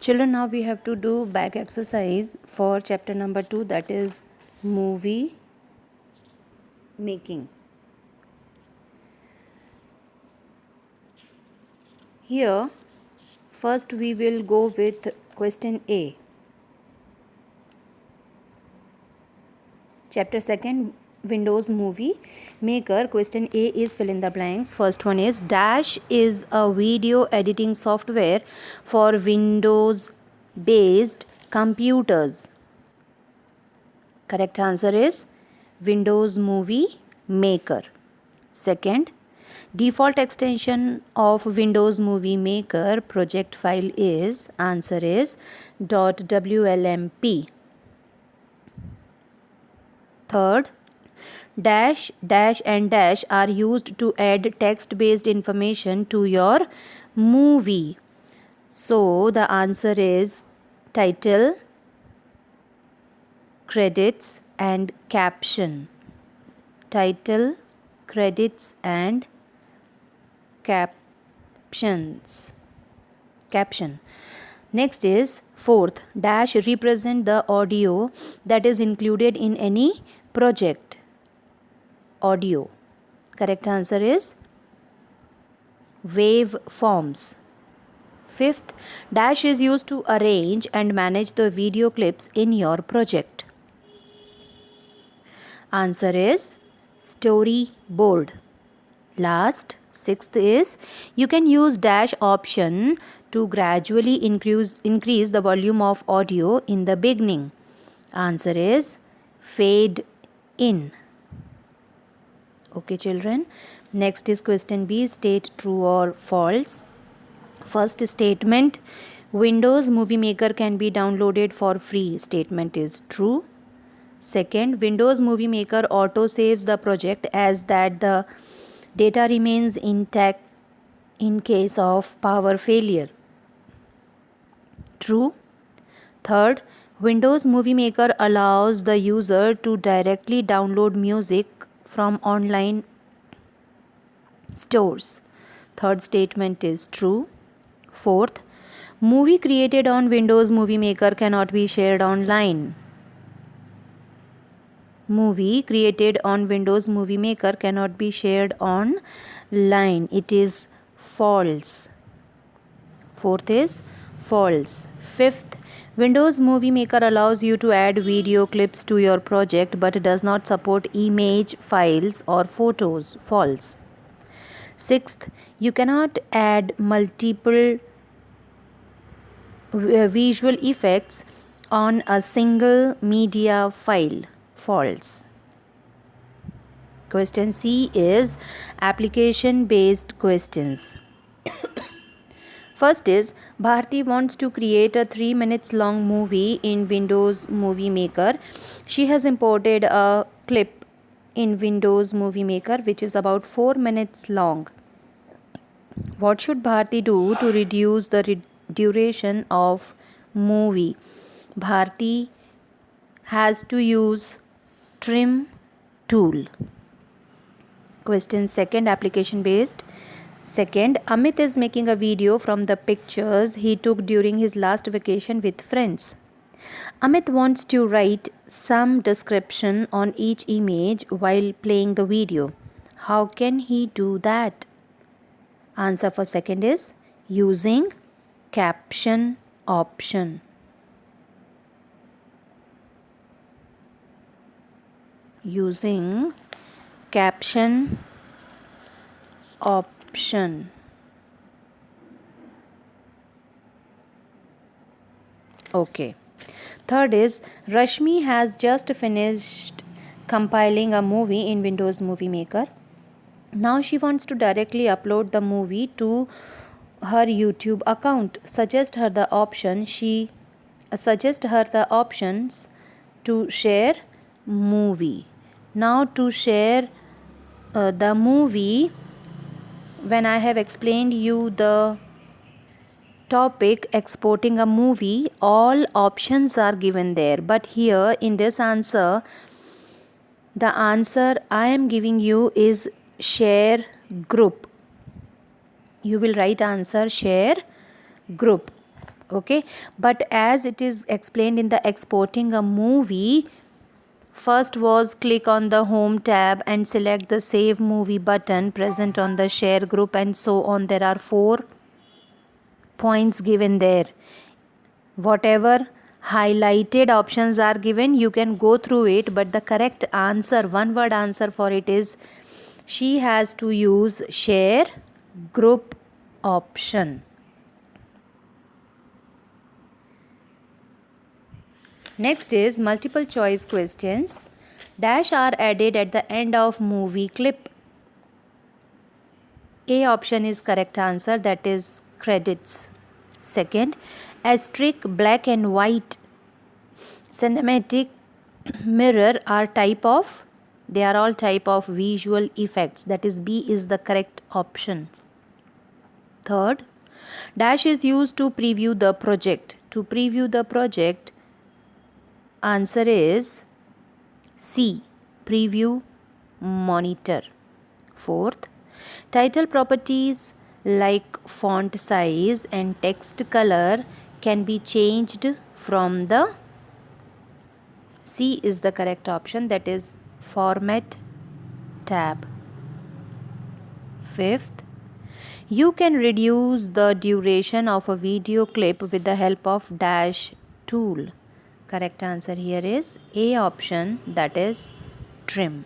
Children, now we have to do back exercise for chapter number 2, that is movie making. Here, first we will go with question A. Chapter 2, Windows Movie Maker. Question A is fill in the blanks. First one is Dash is a video editing software for Windows based computers. Correct answer is Windows Movie Maker. Second, default extension of Windows Movie Maker project file is, answer is .wlmp. Third, dash, dash and dash are used to add text based information to your movie. So the answer is title, credits and caption. Title, credits and captions. Caption. Next is fourth, dash represent the audio that is included in any project. Audio. Correct answer is waveforms. Fifth, dash is used to arrange and manage the video clips in your project. Answer is storyboard. Last, sixth is you can use dash option to gradually increase the volume of audio in the beginning. Answer is fade in. Okay children, next is question B, state true or false. First statement, Windows Movie Maker can be downloaded for free. Statement is true. Second, Windows Movie Maker auto saves the project as that the data remains intact in case of power failure. True. Third, Windows Movie Maker allows the user to directly download music from online stores. Third statement is true. Fourth, movie created on Windows Movie Maker cannot be shared online. Movie created on Windows Movie Maker cannot be shared online. It is false. Fourth is false. Fifth, Windows Movie Maker allows you to add video clips to your project but does not support image files or photos. False. Sixth, you cannot add multiple visual effects on a single media file. False. Question C is application based questions. First is Bharti wants to create a 3 minutes long movie in Windows Movie Maker. She has imported a clip in Windows Movie Maker which is about 4 minutes long. What should Bharti do to reduce the duration of movie? Bharti has to use trim tool. Question second, application based. Second, Amit is making a video from the pictures he took during his last vacation with friends. Amit wants to write some description on each image while playing the video. How can he do that? Answer for second is using caption option. Using caption option. Okay. Third is Rashmi has just finished compiling a movie in Windows Movie Maker. Now she wants to directly upload the movie to her YouTube account. Suggest her the options to share movie. Now to share the movie, when I have explained you the topic exporting a movie, all options are given there, but here in this answer, the answer I am giving you is share group. You will write answer share group. Okay, but as it is explained in the exporting a movie, first was click on the home tab and select the save movie button present on the share group and so on. There are 4 points given there. Whatever highlighted options are given, you can go through it, but the correct answer, one word answer for it is she has to use share group option. Next is multiple choice questions. Dash are added at the end of movie clip. A option is correct answer, that is credits. Second, asterisk, black and white cinematic mirror are they are all type of visual effects, that is B is the correct option. Third, dash is used to preview the project. To preview the project, answer is C, preview monitor. Fourth, title properties like font size and text color can be changed from the C is the correct option, that is format tab. Fifth, you can reduce the duration of a video clip with the help of dash tool. Correct answer here is A option, that is trim.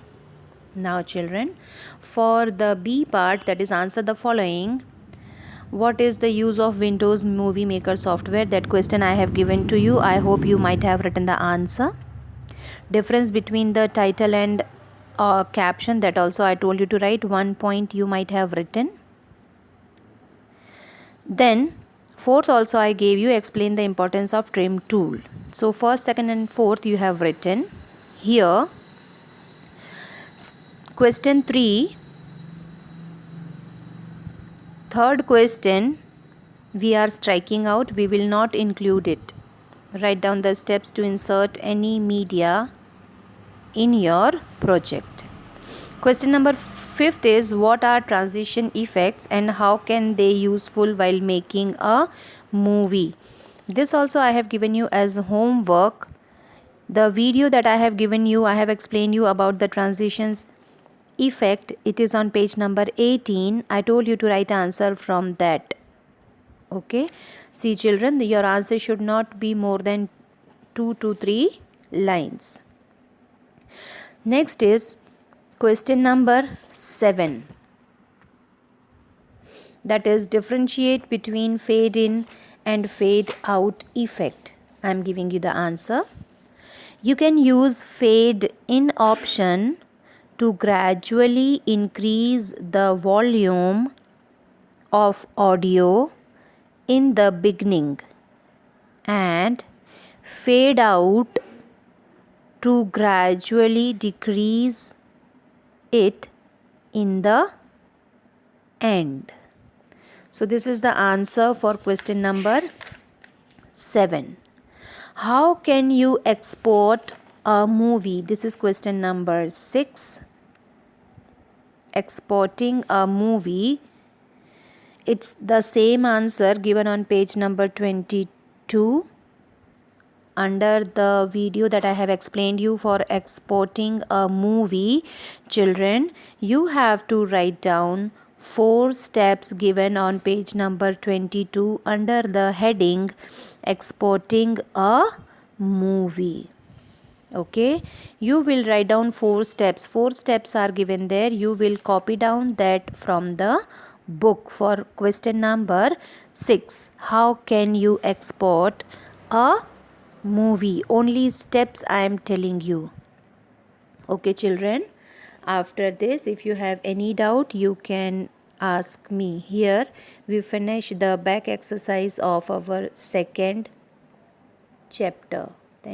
Now children, for the B part, that is answer the following. What is the use of Windows Movie Maker software? That question I have given to you. I hope you might have written the answer. Difference between the title and caption, that also I told you to write. 1 point you might have written. Then fourth also I gave you, explain the importance of trim tool. So first, second and fourth you have written here. Question 3, third question we are striking out, we will not include it. Write down the steps to insert any media in your project. Question number 5 is what are transition effects and how can they useful while making a movie? This also I have given you as homework. The video that I have given you, I have explained you about the transitions effect. It is on page number 18. I told you to write answer from that. Okay, see children, your answer should not be more than 2 to 3 lines. Next is question number 7, that is differentiate between fade in and fade out effect. I am giving you the answer. You can use fade in option to gradually increase the volume of audio in the beginning and fade out to gradually decrease it in the end. So this is the answer for question number 7. How can you export a movie? This is question number 6. Exporting a movie. It's the same answer given on page number 22. Under the video that I have explained you for exporting a movie, children, you have to write down 4 steps given on page number 22 under the heading exporting a movie. Okay, you will write down 4 steps. 4 steps are given there. You will copy down that from the book for question number 6. How can you export a movie? Only steps I am telling you. Okay children, after this if you have any doubt you can ask me. Here we finish the back exercise of our second chapter.